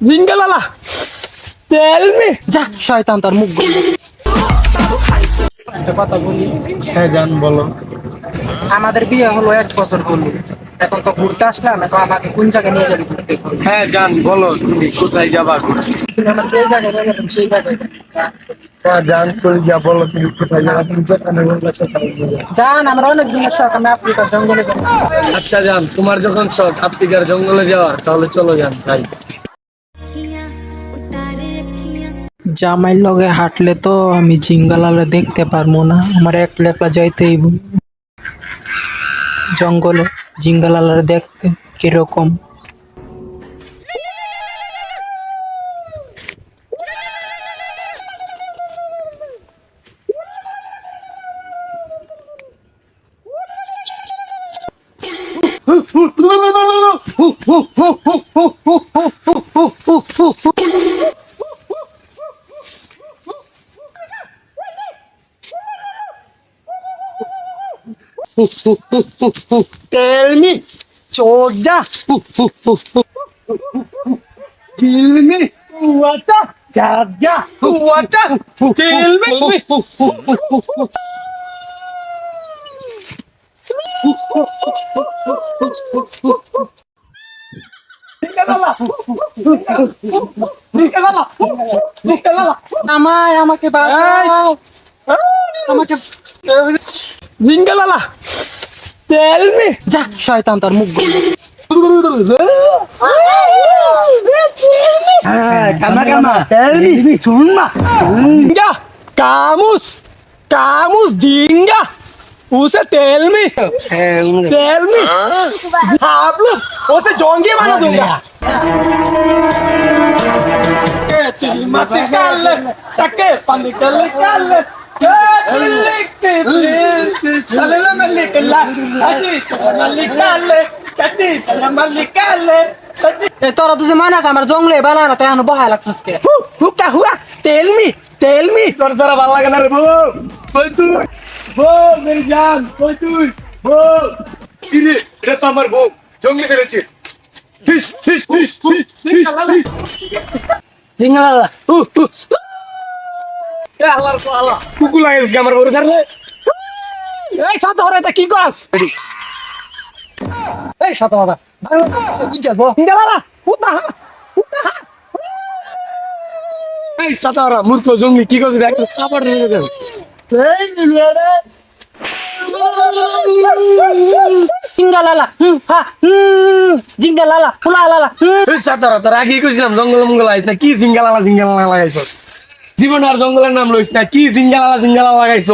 জিঙ্গালালা tell me. যা শয়তান তার মুখ বন্ধ। একটা কথা বলি। হ্যাঁ জান বলো। আমাদের বিয়ে হলো 1 বছর হলো, এখন তো ঘুরতে আসলাম, এখন আমাকে কোন জায়গায় নিয়ে যাবি ঘুরতে? হ্যাঁ জান বলো, তুমি কোথায় যাবা? তুমি আমাকে এই জায়গায় নিয়ে যাবেন, সেই জায়গায় হ্যাঁ জান করে যা, বলো তুমি কোথায় যাবা, তুমি যেখানে বলবে সেখানে যাবো। যান। আমরা অনেক দিনের শখ, আমি আফ্রিকার জঙ্গলে যাবো। আচ্ছা জান, তোমার যখন শখ আফ্রিকার জঙ্গলে যাওয়ার, তাহলে চলো যান তাই। জামাইর লগে হাঁটলে তো আমি জিঙ্গালালে দেখতে পারবো না, আমার একলা একলা যাইতেই জঙ্গলে জিঙ্গালালে দেখতে কিরকম। Tell me, Choda. Tell me, what? Jaga, what? Tell me. জামাই আমাকে বাঁচাও, আমাকে। জিঙ্গালালা টেল মি। যা শয়তান তার মুখ বন্ধ। Kama, tell me, Chunma. Dinga, kamus, dinga. उसे tell me, आप लोग उसे जोंगे बना दूंगा। तेरी मत निकाल, टके पानी निकाल, चले ना मल्लिक ला, मल्लिक ले, कटी चले मल्लिक ले। এ তোরা তুই মানে আছে আমার জঙ্গলে বানা না, তাই এখন বহায় লাগছিস কে? क्या हुआ? Tell me. তোর সারা ভালো লাগে না রে বল। বল তুই। বল মেরি জান, বল তুই। বল। কিরে, এটা তো আমার বউ। জঙ্গলে ফেলেছে। ফিশ। জিঙ্গালালা এ আল্লাহর কো আল্লাহ। কুকু লাগিস আমার বউরে ছাড়লে। এই সাথে হরে তা কি কস? এই সাথে বাবা। ভালো বুঝছ বল। গেলালা। উঠা। এই সাথে হরে মূর্খ জঙ্গলি কি কস দেখ সাপড় নিয়ে গেল। এই নিয়ারে। জিঙ্গালালা জিঙ্গালালা হুলালালা। এই সাথে হরে তোর আগে কইছিলাম জঙ্গল আইছ না, কি জিঙ্গালালা লাগাইছ? জীবন আর জঙ্গলের নাম লইছ না, কি জিঙ্গালালা লাগাইছ?